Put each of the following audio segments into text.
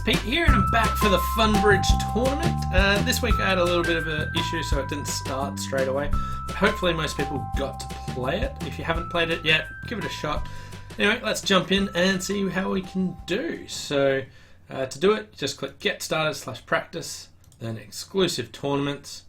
Pete here, and I'm back for the Funbridge tournament. This week I had a little bit of an issue, so it didn't start straight away. But hopefully most people got to play it. If you haven't played it yet, give it a shot. Anyway, let's jump in and see how we can do. So to do it, just click Get Started/Practice, then Exclusive Tournaments.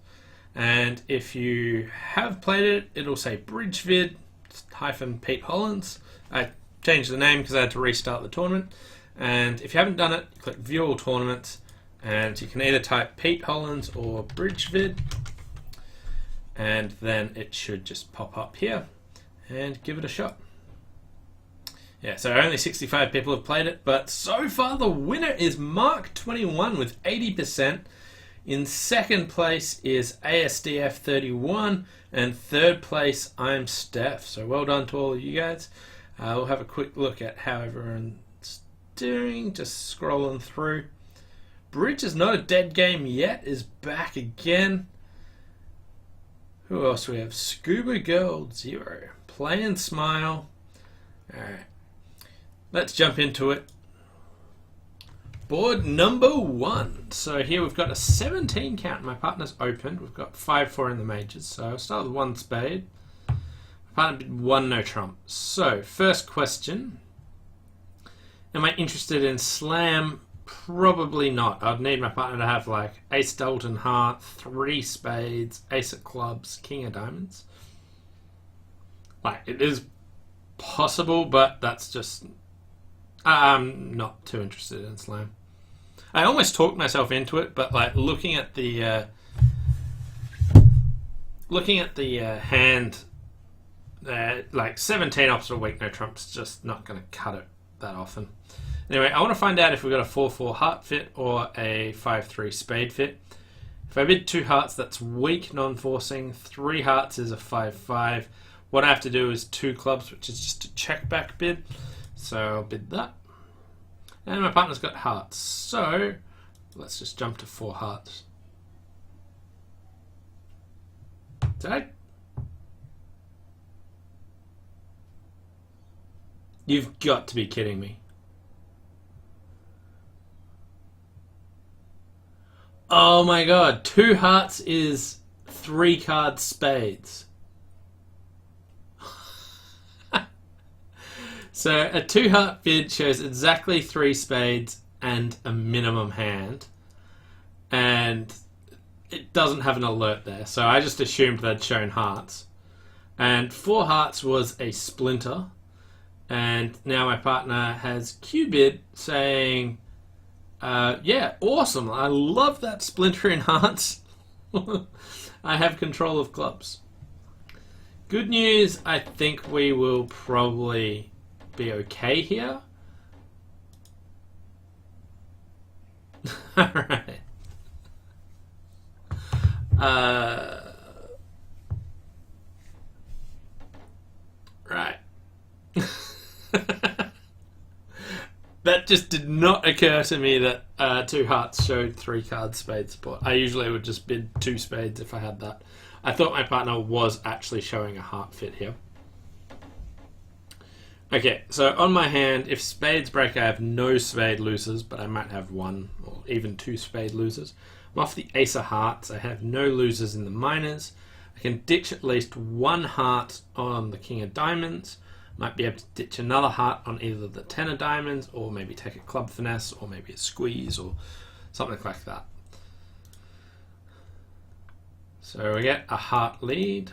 And if you have played it, it'll say BridgeVid -Pete Hollins. I changed the name because I had to restart the tournament. And if you haven't done it, click View All Tournaments, and you can either type Pete Hollins or BridgeVid, and then it should just pop up here, and give it a shot. Yeah, so only 65 people have played it, but so far the winner is Mark21 with 80%. In second place is ASDF31, and third place I'm Steph. So well done to all of you guys. We'll have a quick look at how everyone's doing, just scrolling through. Bridge is not a dead game yet, is back again. Who else do we have? Scuba Girl 0, Play and Smile. Alright, let's jump into it. Board number 1. So here we've got a 17 count. My partner's opened. We've got 5-4 in the majors. So I'll start with 1 spade. My partner did 1 no trump. So first question. Am I interested in slam? Probably not. I'd need my partner to have like ace Dalton heart, 3 spades, ace of clubs, king of diamonds. Like, it is possible, but that's just... I'm not too interested in slam. I almost talked myself into it, but like looking at the hand, like 17 opposite weak no trump's just not going to cut it that often. Anyway, I want to find out if we've got a 4-4 heart fit or a 5-3 spade fit. If I bid 2 hearts, that's weak, non-forcing. 3 hearts is a 5-5. What I have to do is 2 clubs, which is just a check back bid. So I'll bid that. And my partner's got hearts. So let's just jump to 4 hearts. Tag. You've got to be kidding me. Oh my god, 2 hearts is 3 card spades. So a 2 heart bid shows exactly 3 spades and a minimum hand. And it doesn't have an alert there, so I just assumed they'd shown hearts. And 4 hearts was a splinter. And now my partner has Q-bid saying, yeah, awesome. I love that splinter in hearts. I have control of clubs. Good news, I think we will probably be okay here. Alright. Right. That just did not occur to me that 2 hearts showed 3 card spade support. I usually would just bid 2 spades if I had that. I thought my partner was actually showing a heart fit here. Okay, so on my hand, if spades break, I have no spade losers, but I might have 1 or even 2 spade losers. I'm off the ace of hearts. I have no losers in the minors. I can ditch at least 1 heart on the king of diamonds. Might be able to ditch another heart on either the 10 of diamonds, or maybe take a club finesse, or maybe a squeeze, or something like that. So we get a heart lead.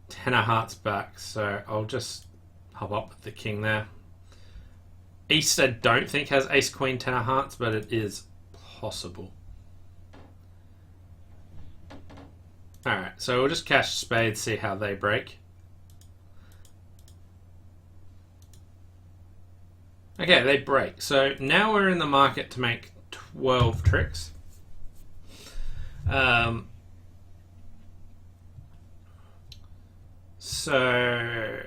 10 of hearts back, so I'll just hop up with the king there. East I don't think has ace, queen, 10 of hearts, but it is possible. Alright, so we'll just cash spades, see how they break. Okay, they break. So now we're in the market to make 12 tricks. So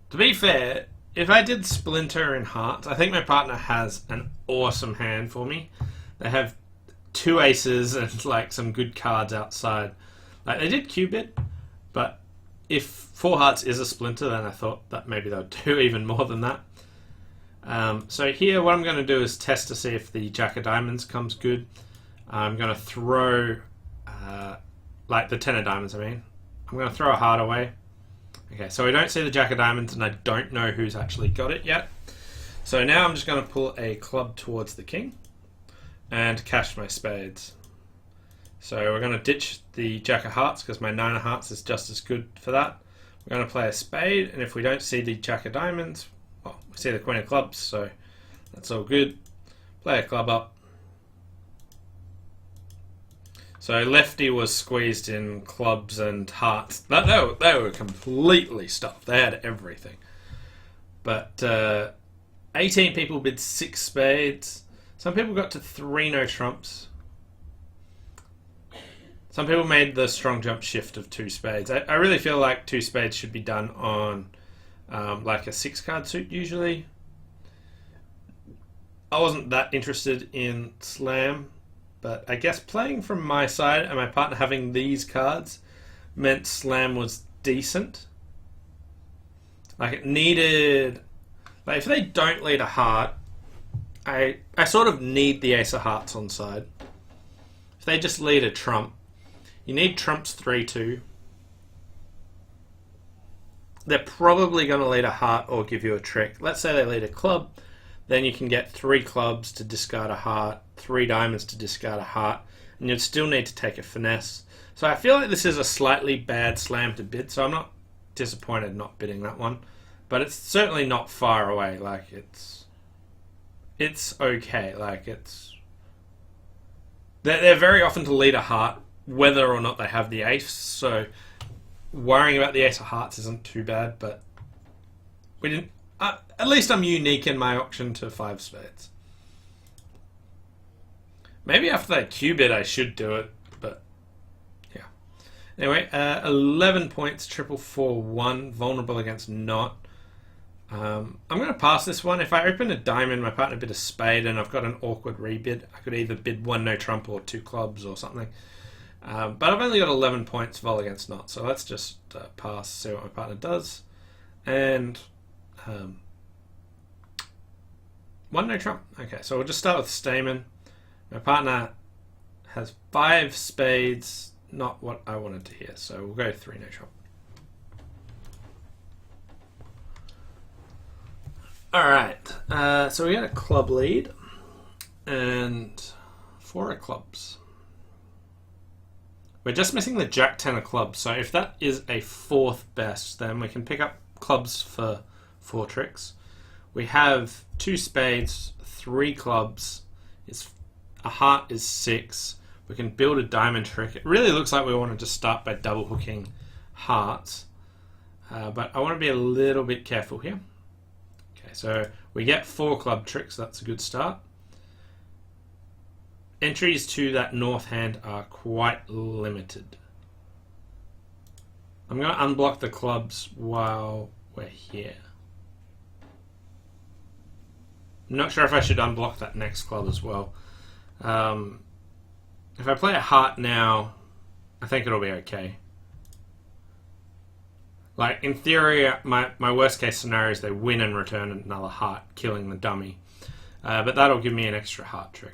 to be fair, if I did splinter in hearts, I think my partner has an awesome hand for me. They have 2 aces and like some good cards outside. Like they did Q-bid, but if 4 hearts is a splinter, then I thought that maybe they'll do even more than that. So here what I'm going to do is test to see if the Jack of Diamonds comes good. I'm going to throw, like the 10 of Diamonds I mean. I'm going to throw a heart away. Okay, so we don't see the Jack of Diamonds and I don't know who's actually got it yet. So now I'm just going to pull a club towards the king and cash my spades. So we're going to ditch the Jack of Hearts because my 9 of Hearts is just as good for that. We're going to play a spade, and if we don't see the Jack of Diamonds, well, we see the Queen of Clubs, so that's all good. Play a club up. So lefty was squeezed in clubs and hearts. They were completely stuffed. They had everything. But 18 people bid 6 spades. Some people got to 3 no trumps. Some people made the strong jump shift of 2 spades. I really feel like 2 spades should be done on like a 6 card suit usually. I wasn't that interested in slam, but I guess playing from my side and my partner having these cards meant slam was decent. Like it needed, like if they don't lead a heart, I sort of need the ace of hearts on side. If they just lead a trump, you need trumps 3-2. They're probably going to lead a heart or give you a trick. Let's say they lead a club, then you can get 3 clubs to discard a heart, 3 diamonds to discard a heart, and you'd still need to take a finesse. So I feel like this is a slightly bad slam to bid, so I'm not disappointed not bidding that one. But it's certainly not far away. Like it's okay. Like they're very often to lead a heart, whether or not they have the ace, so worrying about the ace of hearts isn't too bad, but we didn't. At least I'm unique in my auction to 5 spades. Maybe after that Q bid I should do it, but yeah. Anyway, 11 points, 441, vulnerable against not. I'm going to pass this one. If I open a diamond, my partner bid a spade, and I've got an awkward rebid. I could either bid 1 no trump or 2 clubs or something. But I've only got 11 points vol against not, so let's just pass, see what my partner does. And 1 no trump. Okay, so we'll just start with Stayman. My partner has 5 spades, not what I wanted to hear, so we'll go 3 no trump. Alright, so we got a club lead and 4 of clubs. We're just missing the Jack 10 of clubs, so if that is a 4th best, then we can pick up clubs for 4 tricks. We have 2 spades, 3 clubs, a heart is 6. We can build a diamond trick. It really looks like we wanted to start by double hooking hearts, but I want to be a little bit careful here. Okay, so we get 4 club tricks, that's a good start. Entries to that north hand are quite limited. I'm going to unblock the clubs while we're here. I'm not sure if I should unblock that next club as well. If I play a heart now, I think it'll be okay. Like, in theory, my worst case scenario is they win and return another heart, killing the dummy. But that'll give me an extra heart trick.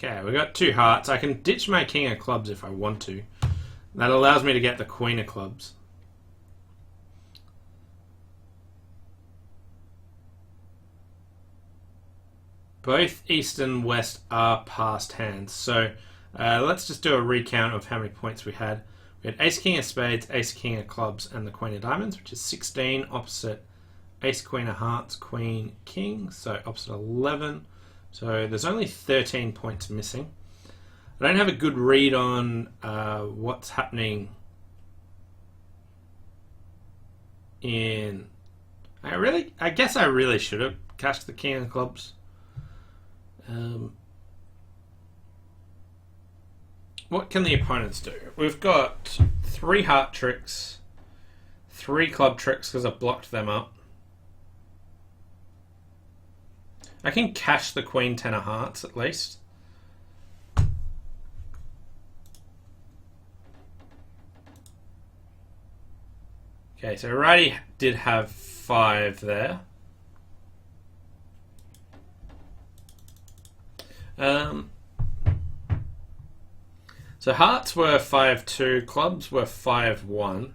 Okay, we got 2 hearts. I can ditch my king of clubs if I want to. That allows me to get the queen of clubs. Both east and west are passed hands, so let's just do a recount of how many points we had. We had ace king of spades, ace king of clubs, and the queen of diamonds, which is 16, opposite ace queen of hearts, queen king, so opposite 11. So there's only 13 points missing. I don't have a good read on what's happening in... I guess I really should have cashed the king of clubs. What can the opponents do? We've got 3 heart tricks, 3 club tricks because I've blocked them up. I can cash the Queen 10 of hearts at least. Okay, so Righty did have 5 there. So hearts were 5-2, clubs were 5-1.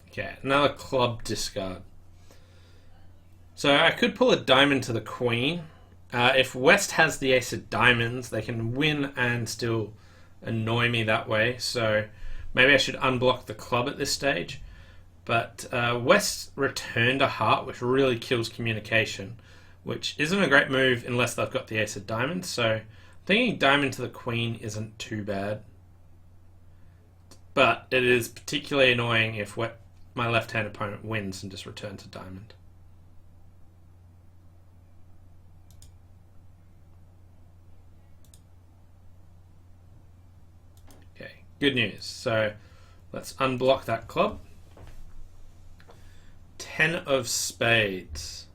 Okay, another club discard. So I could pull a diamond to the Queen. If West has the ace of diamonds, they can win and still annoy me that way. So maybe I should unblock the club at this stage. But West returned a heart, which really kills communication, which isn't a great move unless they've got the ace of diamonds. So thinking diamond to the Queen isn't too bad. But it is particularly annoying if my left-hand opponent wins and just returns a diamond. Okay, good news. So let's unblock that club. 10 of spades.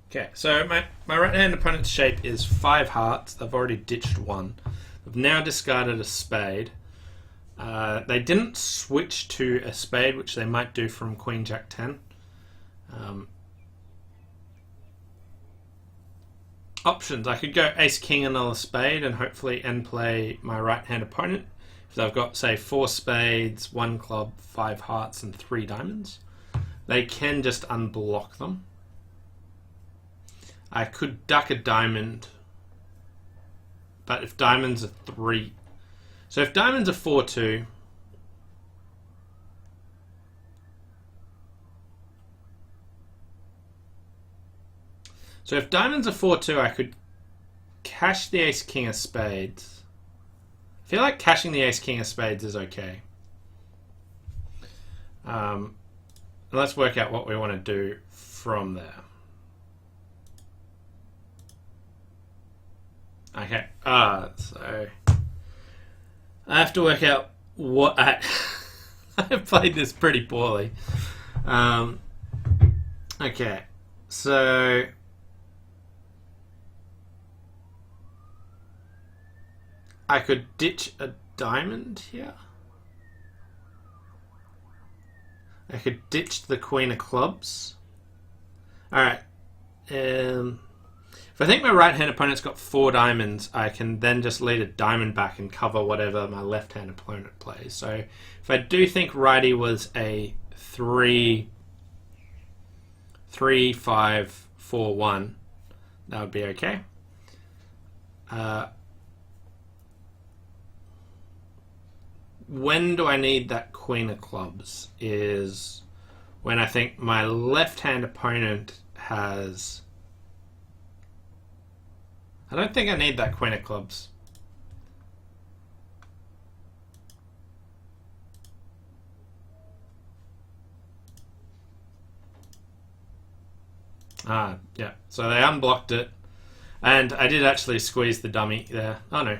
Okay, so my right-hand opponent's shape is 5 hearts. They've already ditched 1. They've now discarded a spade. They didn't switch to a spade, which they might do from Queen Jack 10. Options. I could go Ace King another spade and hopefully end play my right hand opponent. If they've got, say, 4 spades, 1 club, 5 hearts, and 3 diamonds, they can just unblock them. I could duck a diamond, but if diamonds are 3, so if diamonds are 4-2, so if diamonds are 4-2, I could cash the Ace King of spades. I feel like cashing the Ace King of spades is okay. Let's work out what we want to do from there. Okay, so I have to work out what I've played this pretty poorly. Okay, so I could ditch a diamond here. I could ditch the Queen of clubs. Alright. If I think my right-hand opponent's got 4 diamonds, I can then just lead a diamond back and cover whatever my left-hand opponent plays. So if I do think righty was a 3-5-4-1, that would be okay. When do I need that Queen of clubs is when I think my left-hand opponent has... I don't think I need that Queen of clubs. Yeah. So they unblocked it. And I did actually squeeze the dummy there. Oh, no.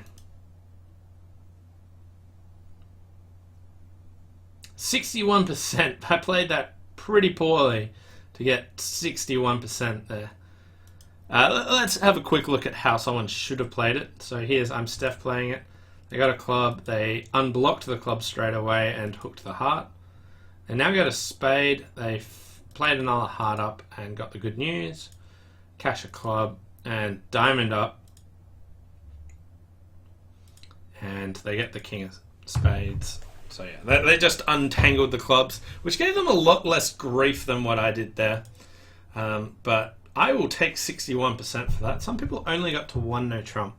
61%. I played that pretty poorly to get 61% there. Let's have a quick look at how someone should have played it. So I'm Steph playing it. They got a club. They unblocked the club straight away and hooked the heart. They now got a spade. They played another heart up and got the good news. Cash a club and diamond up. And they get the king of spades. So yeah, they just untangled the clubs, which gave them a lot less grief than what I did there. But I will take 61% for that. Some people only got to 1 no trump.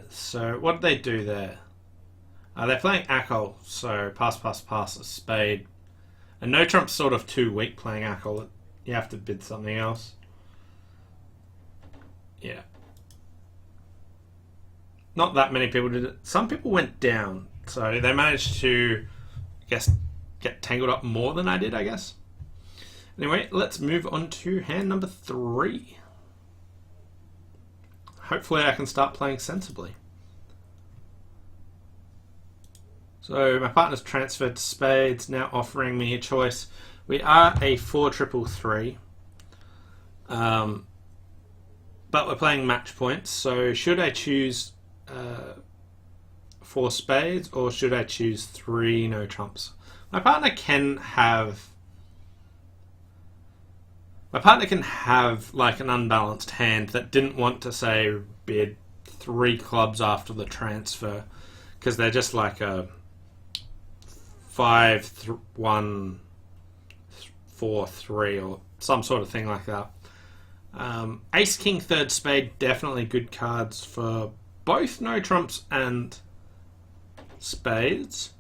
So what did they do there? They're playing Akol, so pass, a spade. And no trump's sort of too weak playing Akol. You have to bid something else. Yeah. Not that many people did it. Some people went down. So they managed to, I guess, get tangled up more than I did, I guess. Anyway, let's move on to hand number 3. hopefully I can start playing sensibly. So my partner's transferred to spades, now offering me a choice. We are a 4-3-3. But we're playing match points, so should I choose 4 spades or should I choose 3 no trumps? My partner can have like an unbalanced hand that didn't want to say bid 3 clubs after the transfer because they're just like a 5-1-4-3 or some sort of thing like that. Ace, King, third spade, definitely good cards for both no trumps and spades.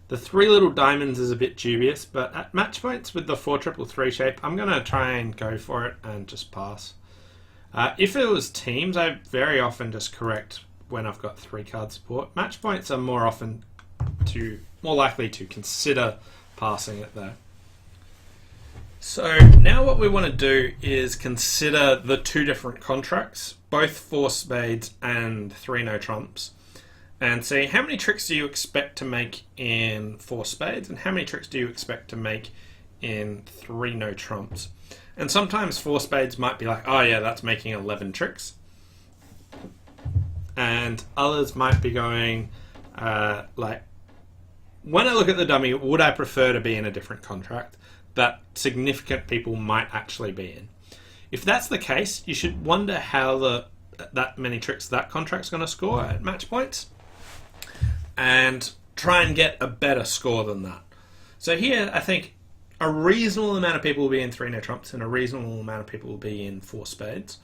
The 3 little diamonds is a bit dubious, but at match points with the 4-3-3 shape, I'm going to try and go for it and just pass. If it was teams, I very often just correct when I've got 3 card support. Match points are more likely to consider passing it though. So now what we want to do is consider the 2 different contracts, both 4 spades and 3 no trumps, and see how many tricks do you expect to make in 4 spades and how many tricks do you expect to make in 3 no trumps. And sometimes 4 spades might be like, oh yeah, that's making 11 tricks. And others might be going like, when I look at the dummy, would I prefer to be in a different contract that significant people might actually be in? If that's the case, you should wonder how that many tricks that contract's going to score at match points and try and get a better score than that. So here, I think a reasonable amount of people will be in 3 no trumps and a reasonable amount of people will be in 4 spades.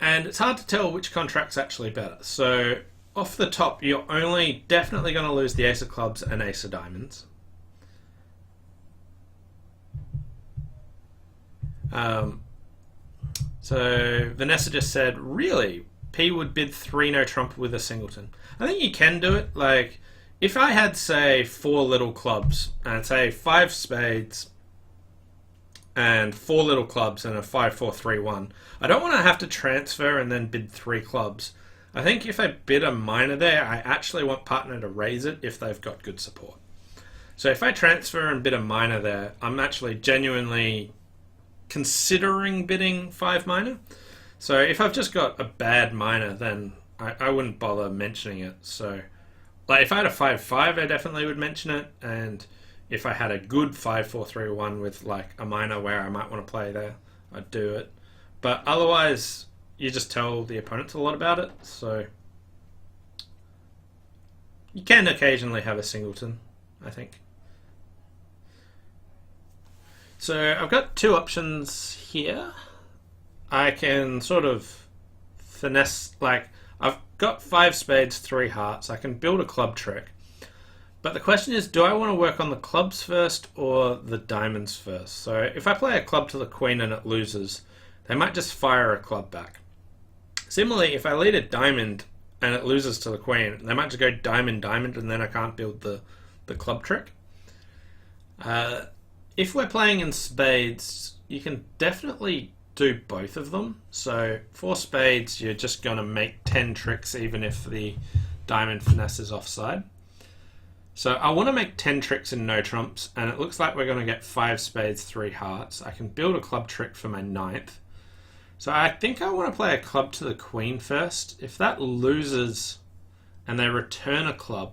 And it's hard to tell which contract's actually better. So off the top, you're only definitely going to lose the ace of clubs and ace of diamonds. So Vanessa just said, really? P would bid 3 no trump with a singleton. I think you can do it. Like, if I had, say, 4 little clubs, and say 5 spades, and 4 little clubs, and a 5-4-3-1, I don't want to have to transfer and then bid 3 clubs. I think if I bid a minor there, I actually want partner to raise it if they've got good support. So if I transfer and bid a minor there, I'm actually genuinely considering bidding 5 minor. So if I've just got a bad minor, then I wouldn't bother mentioning it. So like if I had a 5-5, I definitely would mention it. And if I had a good 5-4-3-1 with like a minor where I might want to play there, I'd do it. But otherwise, you just tell the opponents a lot about it. So you can occasionally have a singleton, I think. So I've got 2 options here. I can sort of finesse, like I've got 5 spades, 3 hearts. I can build a club trick. But the question is, do I want to work on the clubs first or the diamonds first? So if I play a club to the queen and it loses, they might just fire a club back. Similarly, if I lead a diamond and it loses to the queen, they might just go diamond, diamond, and then I can't build the club trick. If we're playing in spades, you can definitely do both of them. So for spades, you're just going to make 10 tricks even if the diamond finesse is offside. So I want to make 10 tricks in no trumps, and it looks like we're going to get 5 spades, 3 hearts. I can build a club trick for my 9th. So I think I want to play a club to the queen first. If that loses and they return a club,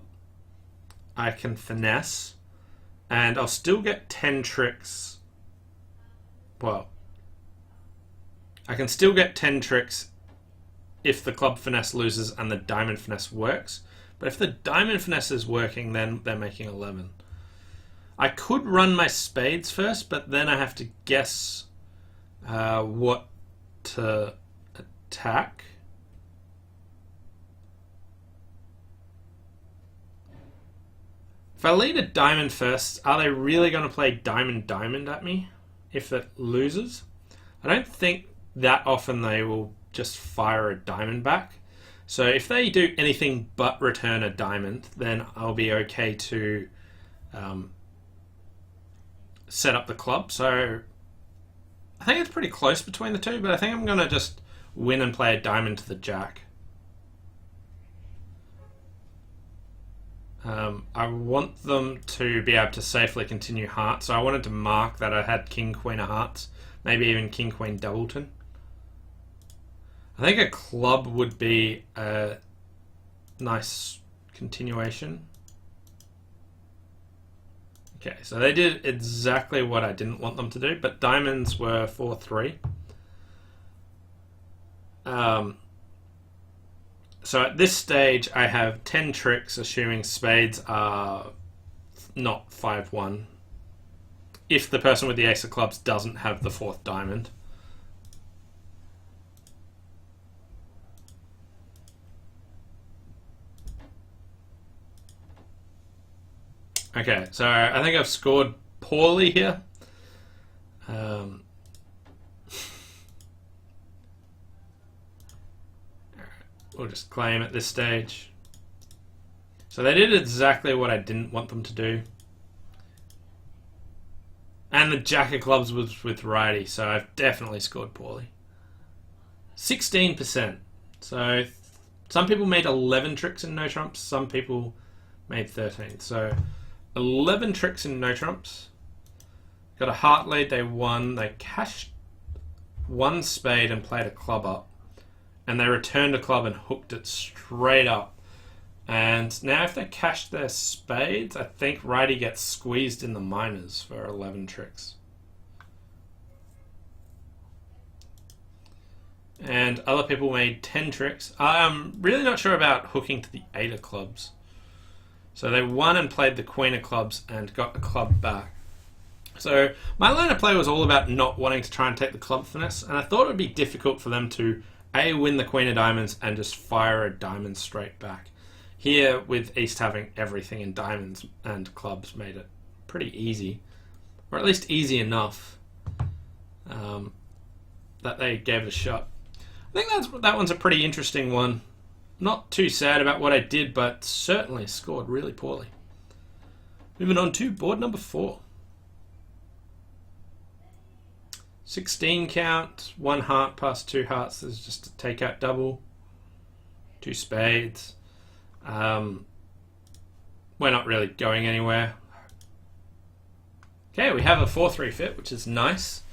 I can finesse, and I'll still get 10 tricks. Well, I can still get 10 tricks if the club finesse loses and the diamond finesse works. But if the diamond finesse is working, then they're making 11. I could run my spades first, but then I have to guess what to attack. If I lead a diamond first, are they really going to play diamond, diamond at me if it loses? I don't think that often they will just fire a diamond back. So if they do anything but return a diamond, then I'll be okay to set up the club. So I think it's pretty close between the two, but I think I'm going to just win and play a diamond to the jack. I want them to be able to safely continue hearts, so I wanted to mark that I had king, queen of hearts, maybe even king, queen, doubleton. I think a club would be a nice continuation. Okay, so they did exactly what I didn't want them to do, but diamonds were 4-3. So at this stage, I have 10 tricks, assuming spades are not 5-1. If the person with the ace of clubs doesn't have the fourth diamond. Okay, so I think I've scored poorly here. We'll just claim at this stage. So they did exactly what I didn't want them to do. And the jack of clubs was with righty, so I've definitely scored poorly. 16%. So some people made 11 tricks in no trumps, some people made 13. So 11 tricks in no trumps. Got a heart lead, they won. They cashed one spade and played a club up. And they returned a club and hooked it straight up. And now if they cash their spades, I think righty gets squeezed in the minors for 11 tricks. And other people made 10 tricks. I'm really not sure about hooking to the 8 of clubs. So they won and played the queen of clubs and got the club back. So my line of play was all about not wanting to try and take the club finesse, and I thought it would be difficult for them to win the queen of diamonds and just fire a diamond straight back. Here, with East having everything in diamonds and clubs, made it pretty easy, or at least easy enough that they gave it a shot. I think that one's a pretty interesting one. Not too sad about what I did, but certainly scored really poorly. Moving on to board number 4. 16 count, 1 heart past 2 hearts. There's just a takeout double. 2 spades. We're not really going anywhere. Okay, we have a 4-3 fit, which is nice.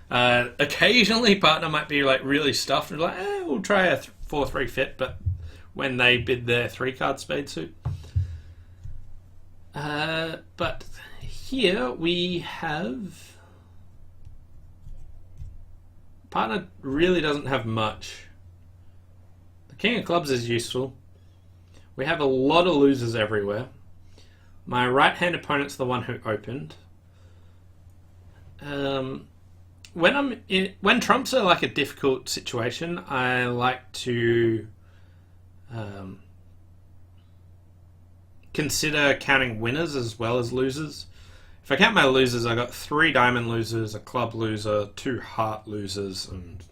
Occasionally, partner might be like really stuffed and like, we'll try a 4-3 fit, but when they bid their 3-card spade suit. But here we have... Partner really doesn't have much. The king of clubs is useful. We have a lot of losers everywhere. My right-hand opponent's the one who opened. When trumps are like a difficult situation, I like to consider counting winners as well as losers. If I count my losers, I got 3 diamond losers, a club loser, 2 heart losers, and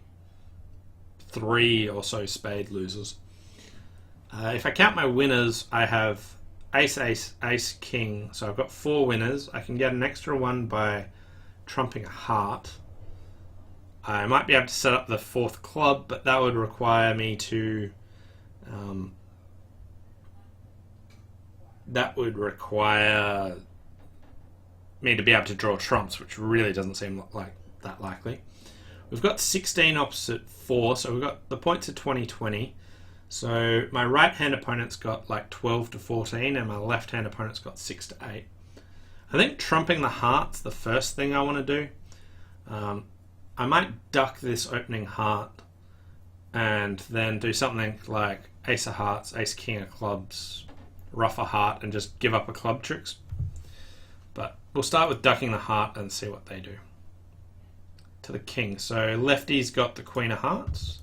3 or so spade losers. If I count my winners, I have ace, ace, ace, king. So I've got 4 winners. I can get an extra one by trumping a heart. I might be able to set up the 4th club, but that would require me to... that would require me to be able to draw trumps, which really doesn't seem like that likely. We've got 16 opposite 4, so we've got the points of 20-20. So my right-hand opponent's got like 12 to 14, and my left-hand opponent's got 6 to 8. I think trumping the heart's the first thing I want to do. I might duck this opening heart and then do something like ace of hearts, ace king of clubs, ruff a heart, and just give up a club tricks. But we'll start with ducking the heart and see what they do. To the king. So lefty's got the queen of hearts.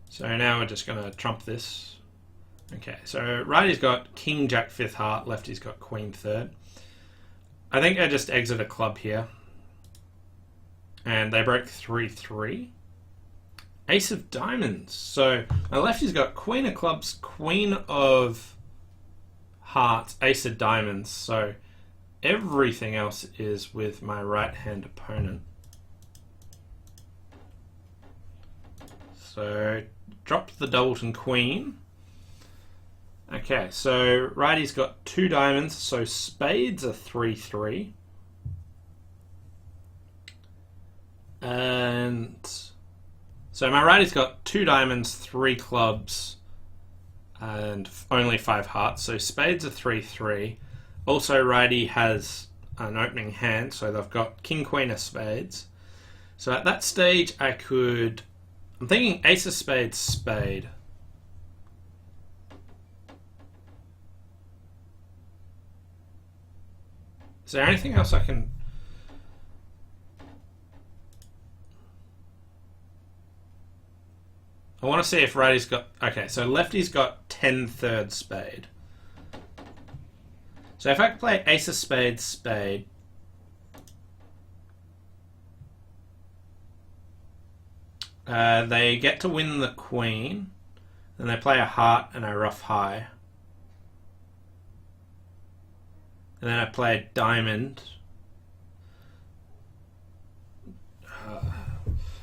So now we're just going to trump this. Okay, so righty's got king, jack, 5th heart. Lefty's got queen, 3rd. I think I just exit a club here. And they broke 3-3. Ace of diamonds. So my lefty's got queen of clubs, queen of hearts, ace of diamonds. So everything else is with my right hand opponent. So drop the doubleton queen. Okay, so righty's got 2 diamonds, so spades are 3-3. And so my righty's got 2 diamonds, 3 clubs, and only 5 hearts, so spades are 3-3. Also, righty has an opening hand, so they've got king, queen of spades. So at that stage, I'm thinking ace of spades, spade. Is there anything else I can... I want to see if righty's got... Okay, so lefty's got 10-3 spade. So if I play ace of spades, spade, they get to win the queen, and they play a heart and a rough high. And then I play a diamond.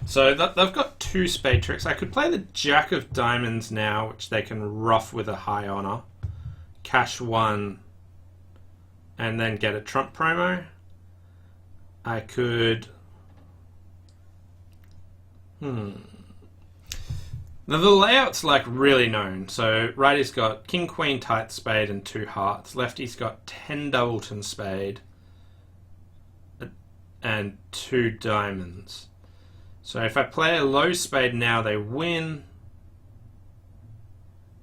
So they've got 2 spade tricks. I could play the jack of diamonds now, which they can ruff with a high honor. Cash 1, and then get a trump promo. I could... Now the layout's like really known. So righty's got king, queen, tight spade and 2 hearts. Lefty's got 10 doubleton spade and 2 diamonds. So if I play a low spade now, they win.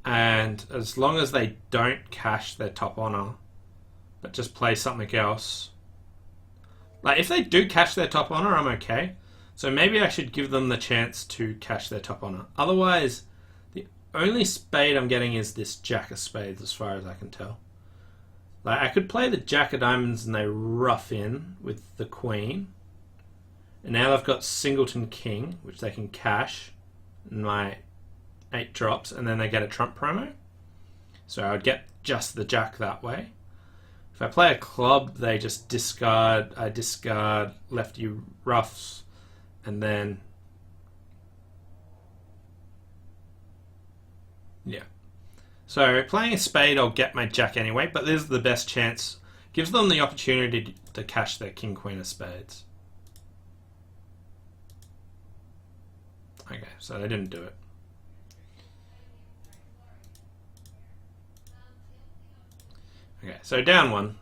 And as long as they don't cash their top honor, but just play something else. Like if they do cash their top honor, I'm okay. So maybe I should give them the chance to cash their top honor. Otherwise, the only spade I'm getting is this jack of spades as far as I can tell. Like I could play the jack of diamonds and they ruff in with the queen. And now I've got singleton king, which they can cash. And my 8 drops, and then they get a trump promo. So I would get just the jack that way. If I play a club, they just discard. I discard lefty ruffs. And then, yeah. So playing a spade, I'll get my jack anyway, but this is the best chance. Gives them the opportunity to cash their king, queen of spades. Okay, so they didn't do it. Okay, so down 1.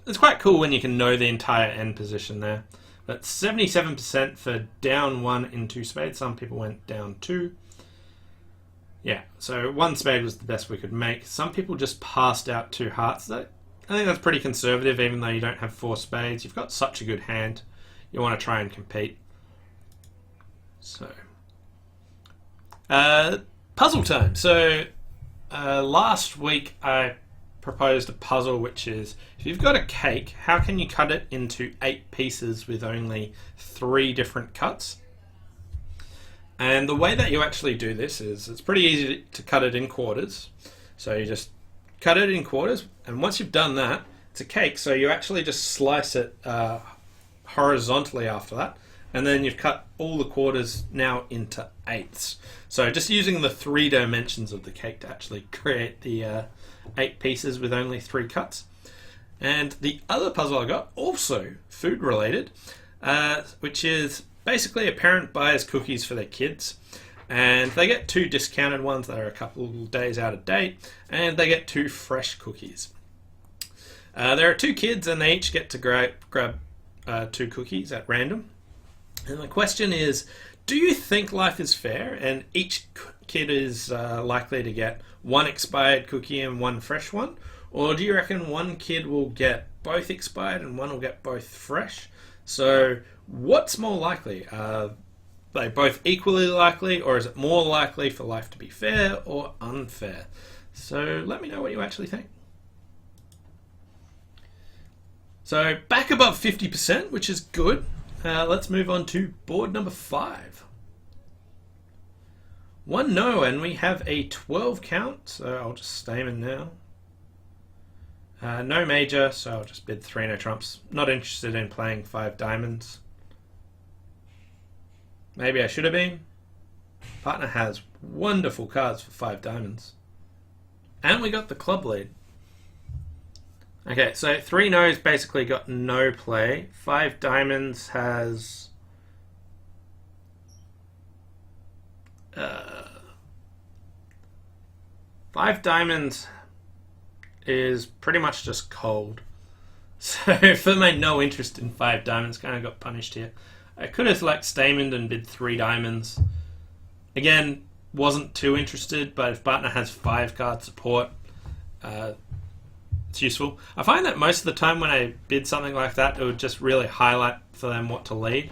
It's quite cool when you can know the entire end position there. But 77% for down 1 in 2 spades. Some people went down 2. Yeah, so 1 spade was the best we could make. Some people just passed out 2 hearts. I think that's pretty conservative, even though you don't have 4 spades. You've got such a good hand. You want to try and compete. So, puzzle time. So, last week I proposed a puzzle which is, if you've got a cake, how can you cut it into 8 pieces with only 3 different cuts? And the way that you actually do this is, it's pretty easy to cut it in quarters. So you just cut it in quarters, and once you've done that, it's a cake, so you actually just slice it horizontally after that, and then you've cut all the quarters now into 8ths. So just using the 3 dimensions of the cake to actually create the 8 pieces with only 3 cuts. And the other puzzle I got, also food related, which is basically a parent buys cookies for their kids, and they get 2 discounted ones that are a couple days out of date, and they get 2 fresh cookies. There are 2 kids, and they each get to grab 2 cookies at random. And the question is, do you think life is fair and each kid is likely to get 1 expired cookie and 1 fresh one? Or do you reckon 1 kid will get both expired and 1 will get both fresh? So what's more likely? Are they both equally likely, or is it more likely for life to be fair or unfair? So let me know what you actually think. So back above 50%, which is good. let's move on to board number 5. 1 no, and we have a 12 count, so I'll just Stayman now. No major, so I'll just bid 3 no trumps. Not interested in playing 5 diamonds. Maybe I should have been. Partner has wonderful cards for 5 diamonds. And we got the club lead. Okay, so 3 no's basically got no play. 5 diamonds has... 5 diamonds is pretty much just cold. So for my no interest in 5 diamonds, kind of got punished here. I could have like Stayman and bid 3 diamonds. Again, wasn't too interested, but if partner has 5 card support, it's useful. I find that most of the time when I bid something like that, it would just really highlight for them what to lead,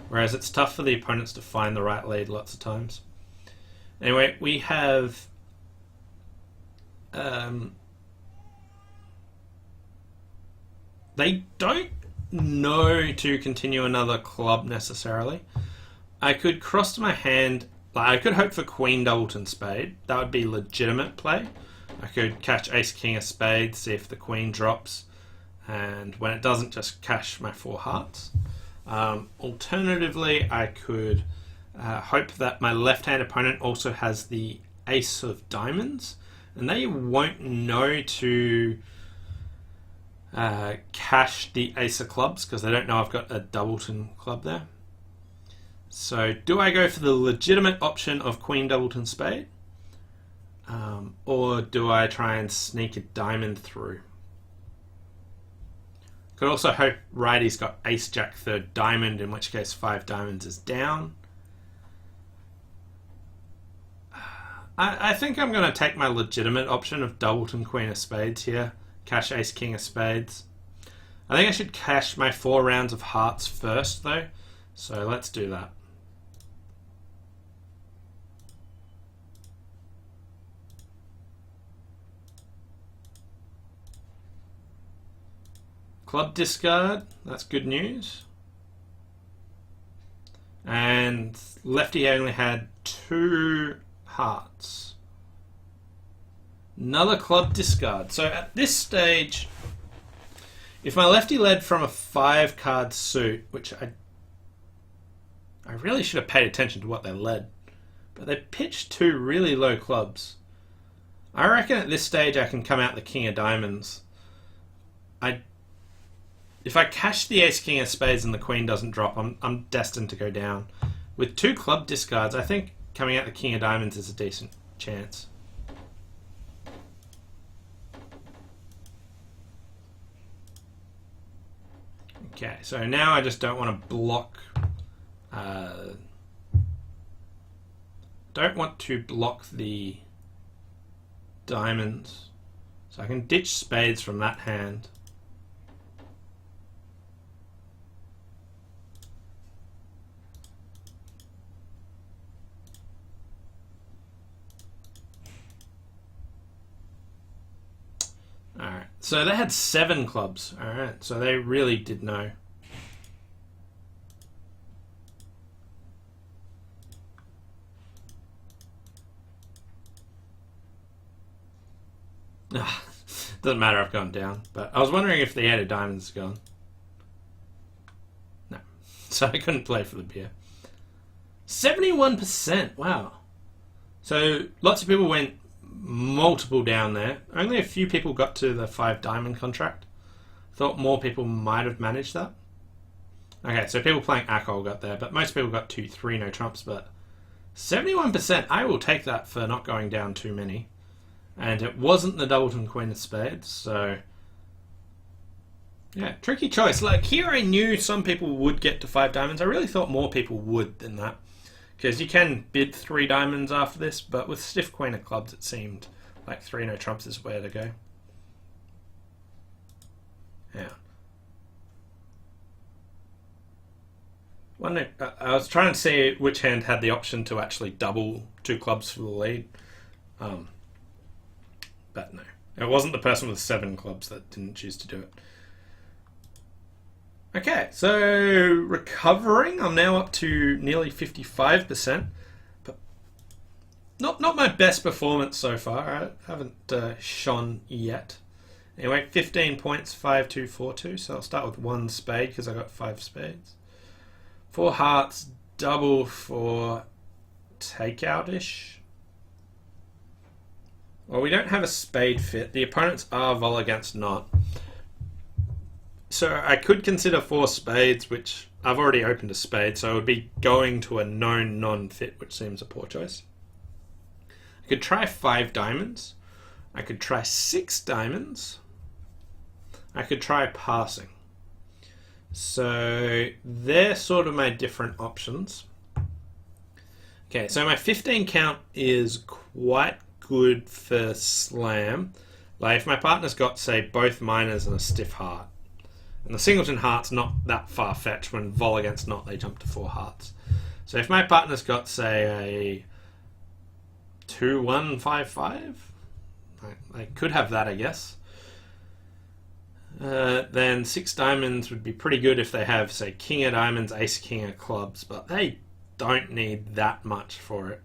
whereas it's tough for the opponents to find the right lead lots of times. Anyway, we have they don't know to continue another club necessarily. I could cross my hand, like I could hope for Queen Doubleton Spade. That would be legitimate play. I could catch Ace King of Spades, see if the Queen drops, and when it doesn't, just cash my 4 hearts. Alternatively, I could hope that my left-hand opponent also has the Ace of Diamonds, and they won't know to cash the Ace of Clubs because they don't know I've got a Doubleton club there. So do I go for the legitimate option of Queen Doubleton Spade? Or do I try and sneak a diamond through? Could also hope righty's got Ace Jack 3rd diamond, in which case 5 diamonds is down. I think I'm going to take my legitimate option of Doubleton Queen of Spades here. Cash Ace King of Spades. I think I should cash my 4 rounds of hearts first though. So let's do that. Club discard, that's good news. And lefty only had 2 hearts. Another club discard. So at this stage, if my lefty led from a 5 card suit, which I really should have paid attention to what they led, but they pitched 2 really low clubs. I reckon at this stage I can come out the King of Diamonds. If I cash the Ace King of Spades and the Queen doesn't drop, I'm destined to go down. With 2 club discards, I think coming out the King of Diamonds is a decent chance. Okay, so now I just don't want to block. Don't want to block the diamonds, so I can ditch spades from that hand. Alright, so they had 7 clubs. Alright, so they really did know. Doesn't matter, I've gone down. But I was wondering if the 8 of diamonds is gone. No. So I couldn't play for the beer. 71%, wow. So lots of people went multiple down there. Only a few people got to the 5 diamond contract. Thought more people might have managed that. Okay, so people playing Akol got there, but most people got 2-3 no trumps, but 71%, I will take that for not going down too many. And it wasn't the Doubleton Queen of Spades, so yeah, tricky choice. Like here I knew some people would get to 5 diamonds. I really thought more people would than that. Because you can bid 3 diamonds after this, but with stiff Queen of Clubs it seemed like 3 no trumps is where to go. Yeah. I was trying to see which hand had the option to actually double 2 clubs for the lead. But no. It wasn't the person with 7 clubs that didn't choose to do it. Okay, so recovering, I'm now up to nearly 55%, but not my best performance so far. I haven't shone yet. Anyway, 15 points, 5-2-4-2. So I'll start with one spade because I got 5 spades. 4 hearts, double for takeout-ish. Well, we don't have a spade fit. The opponents are vol against not. So I could consider 4 spades, which I've already opened a spade, so I would be going to a known non-fit, which seems a poor choice. I could try 5 diamonds. I could try 6 diamonds. I could try passing. So they're sort of my different options. Okay, so my 15 count is quite good for slam. Like if my partner's got, say, both minors and a stiff heart. And the singleton heart's not that far-fetched. When vol against not, they jump to 4 hearts. So if my partner's got, say, a 2-1-5-5, I could have that, I guess. Then 6 diamonds would be pretty good if they have, say, king of diamonds, ace king of clubs, but they don't need that much for it.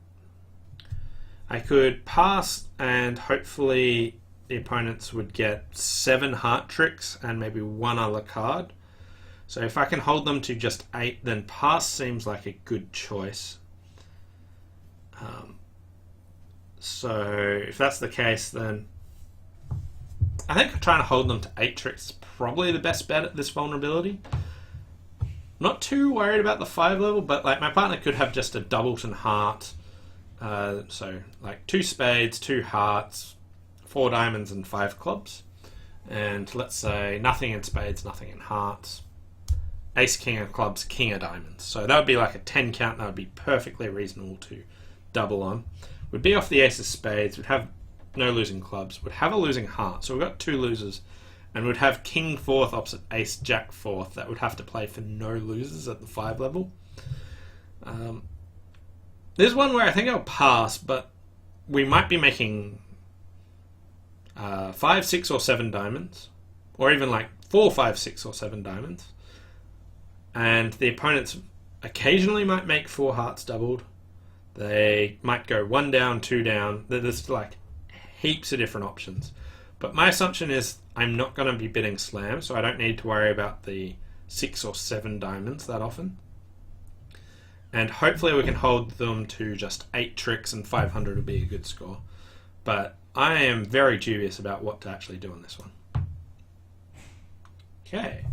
I could pass and hopefully the opponents would get 7 heart tricks and maybe 1 other card. So if I can hold them to just 8, then pass seems like a good choice. So if that's the case, then I think trying to hold them to 8 tricks is probably the best bet at this vulnerability. I'm not too worried about the 5 level, but like my partner could have just a doubleton heart. So like 2 spades, 2 hearts, 4 diamonds and 5 clubs. And let's say nothing in spades, nothing in hearts. Ace king of clubs, king of diamonds. So that would be like a 10 count. That would be perfectly reasonable to double on. Would be off the ace of spades, would have no losing clubs, would have a losing heart. So we've got 2 losers. And would have king 4th opposite ace jack 4th. That would have to play for no losers at the 5 level. There's one where I think I'll pass, but we might be making 5, 6 or 7 diamonds. Or even like 4, 5, 6 or 7 diamonds. And the opponents occasionally might make 4 hearts doubled. They might go 1 down, 2 down. There's like heaps of different options. But my assumption is I'm not going to be bidding slam, so I don't need to worry about the 6 or 7 diamonds that often. And hopefully we can hold them to just 8 tricks and 500 would be a good score. But I am very dubious about what to actually do on this one. Okay.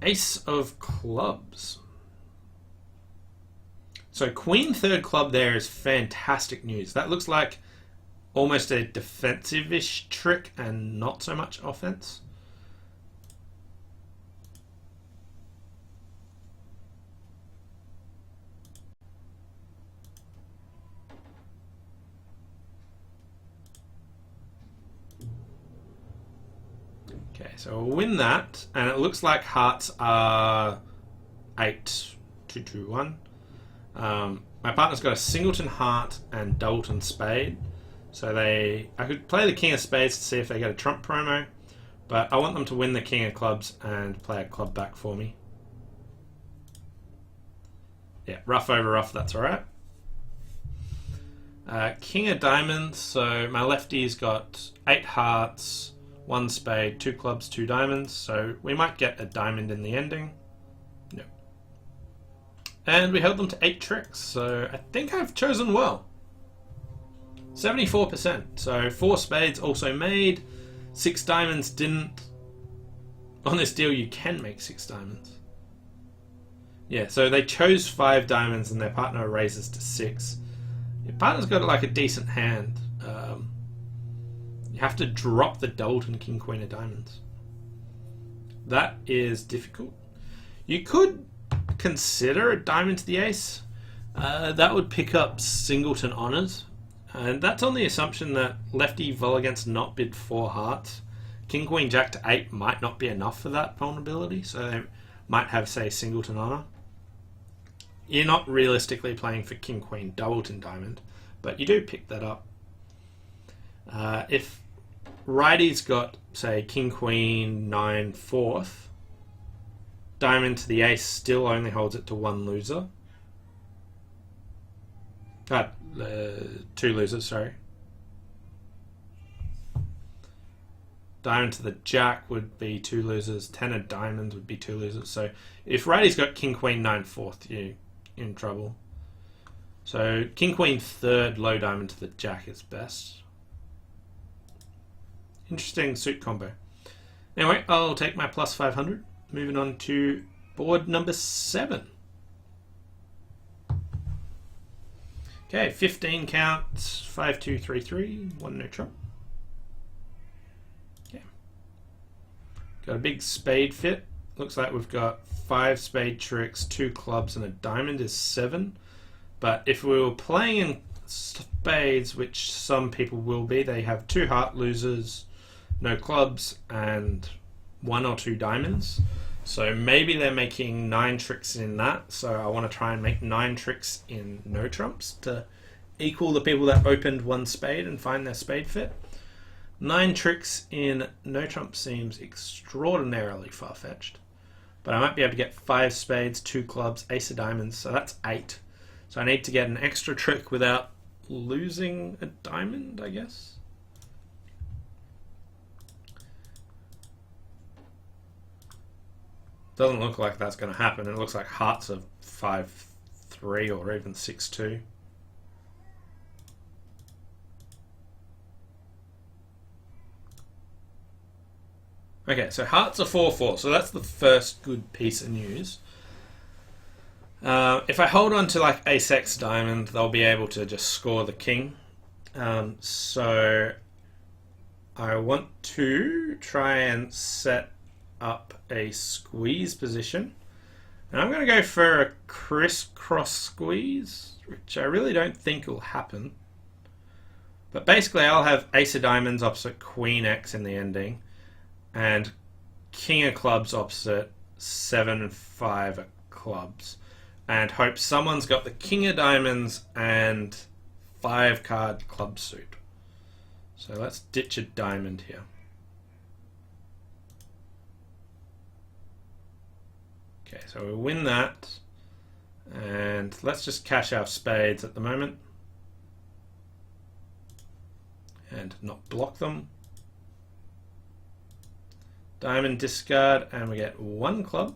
Ace of clubs. So queen 3rd club there is fantastic news. That looks like almost a defensive-ish trick and not so much offense. Okay, so we'll win that, and it looks like hearts are 8, 2, 2, 1. My partner's got a singleton heart and doubleton spade. So I could play the king of spades to see if they get a trump promo, but I want them to win the king of clubs and play a club back for me. Yeah, rough over rough, that's alright. King of diamonds, so my lefty's got 8 hearts, 1 spade, 2 clubs, 2 diamonds, so we might get a diamond in the ending. No. And we held them to 8 tricks, so I think I've chosen well. 74%. So 4 spades also made. 6 diamonds didn't. On this deal, you can make 6 diamonds. Yeah, so they chose 5 diamonds and their partner raises to 6. Your partner's got like a decent hand. You have to drop the doubleton king queen of diamonds. That is difficult. You could consider a diamond to the ace. That would pick up singleton honors. And that's on the assumption that lefty vol against not bid 4 hearts. King, queen, jack to 8 might not be enough for that vulnerability, so they might have, say, singleton honor. You're not realistically playing for king, queen, doubleton diamond, but you do pick that up. If righty's got, say, king, queen, 9, 4th, diamond to the ace still only holds it to one loser. Two losers, sorry. Diamond to the jack would be two losers. 10 of diamonds would be two losers. So if righty's got king, queen, 9, 4th, you're in trouble. So king, queen, 3rd, low diamond to the jack is best. Interesting suit combo. Anyway, I'll take my plus 500. Moving on to board number 7. Okay, 15 counts, 5, 2, 3, 3, 1 no trump. Yeah. Got a big spade fit. Looks like we've got 5 spade tricks, 2 clubs, and a diamond is 7. But if we were playing in spades, which some people will be, they have 2 heart losers, no clubs, and 1 or 2 diamonds. So maybe they're making 9 tricks in that. So I want to try and make 9 tricks in no trumps to equal the people that opened 1 spade and find their spade fit. 9 tricks in no trump seems extraordinarily far-fetched. But I might be able to get 5 spades, 2 clubs, ace of diamonds, so that's 8. So I need to get an extra trick without losing a diamond, I guess. Doesn't look like that's going to happen. It looks like hearts are 5-3 or even 6-2. Okay, so hearts are 4-4. So that's the first good piece of news. If I hold on to like ace-x diamond, they'll be able to just score the king. So I want to try and set up a squeeze position, and I'm going to go for a crisscross squeeze, which I really don't think will happen. But basically I'll have ace of diamonds opposite queen x in the ending, and king of clubs opposite 7 and 5 of clubs, and hope someone's got the king of diamonds and 5 card club suit. So let's ditch a diamond here. Okay, so we win that, and let's just cash our spades at the moment and not block them. Diamond discard, and we get 1 club.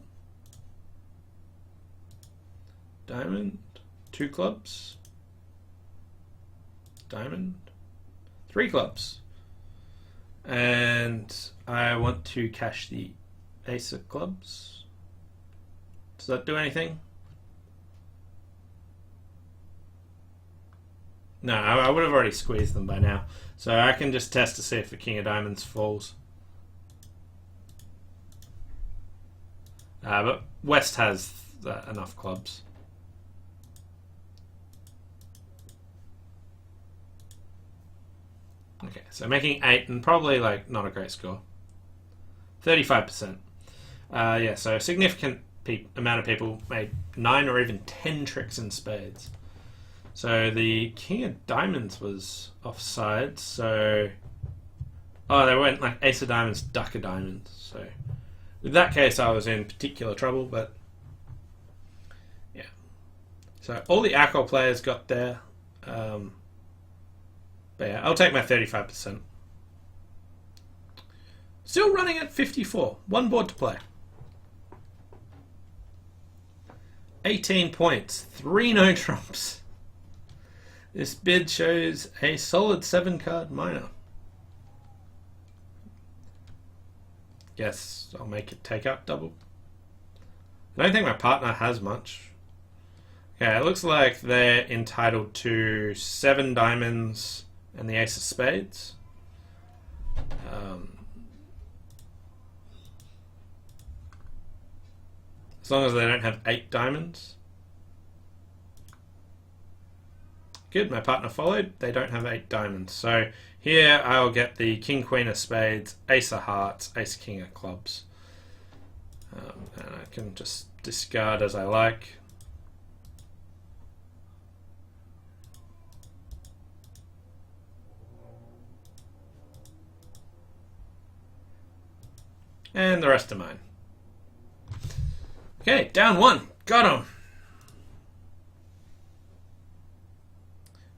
Diamond, 2 clubs. Diamond, 3 clubs. And I want to cash the ace of clubs. Does that do anything? No, I would have already squeezed them by now. So I can just test to see if the king of diamonds falls. But West has enough clubs. Okay, so making 8 and probably like not a great score. 35%. Yeah, so a significant amount of people made 9 or even 10 tricks in spades. So the king of diamonds was offside. So they went like ace of diamonds, duck of diamonds. So in that case, I was in particular trouble. But yeah, so all the alcohol players got there. But yeah, I'll take my 35%. Still running at 54. 1 board to play. 18 points. 3 no trumps. This bid shows a solid 7 card minor. Guess I'll make it take up double. I don't think my partner has much. Okay, it looks like they're entitled to 7 diamonds and the ace of spades. As long as they don't have 8 diamonds. Good, my partner followed. They don't have 8 diamonds. So here I'll get the king, queen of spades, ace of hearts, ace, king of clubs. And I can just discard as I like. And the rest are mine. Okay, down 1. Got him.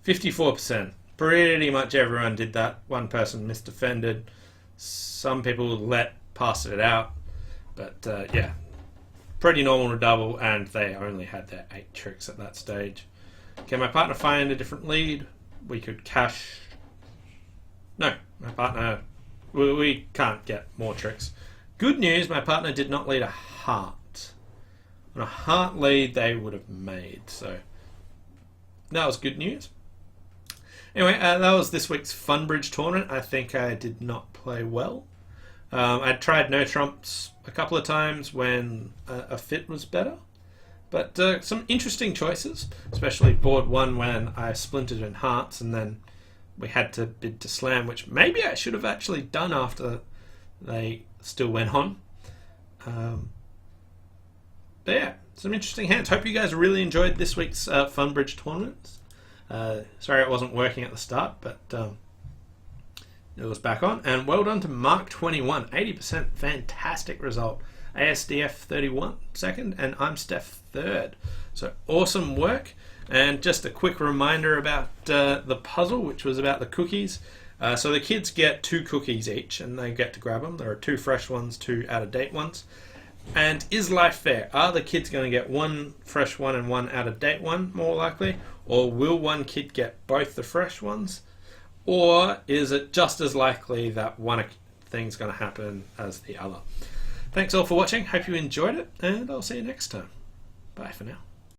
54%. Pretty much everyone did that. One person misdefended. Some people passed it out. But yeah, pretty normal to double, and they only had their 8 tricks at that stage. Can my partner find a different lead? We could cash. No, my partner. We can't get more tricks. Good news, my partner did not lead a heart. On a heart lead, they would have made. So that was good news. Anyway, that was this week's Funbridge tournament. I think I did not play well. I tried no trumps a couple of times when a fit was better. But some interesting choices, especially board 1 when I splintered in hearts and then we had to bid to slam, which maybe I should have actually done after they still went on. But yeah, some interesting hands. Hope you guys really enjoyed this week's Funbridge tournaments. Sorry it wasn't working at the start, but it was back on. And well done to Mark21, 80%, fantastic result. ASDF 31 second, and I'm Steph third. So awesome work. And just a quick reminder about the puzzle, which was about the cookies. So the kids get 2 cookies each, and they get to grab them. There are 2 fresh ones, 2 out-of-date ones. And is life fair? Are the kids going to get 1 fresh one and 1 out-of-date one, more likely? Or will one kid get both the fresh ones? Or is it just as likely that one thing's going to happen as the other? Thanks all for watching. Hope you enjoyed it, and I'll see you next time. Bye for now.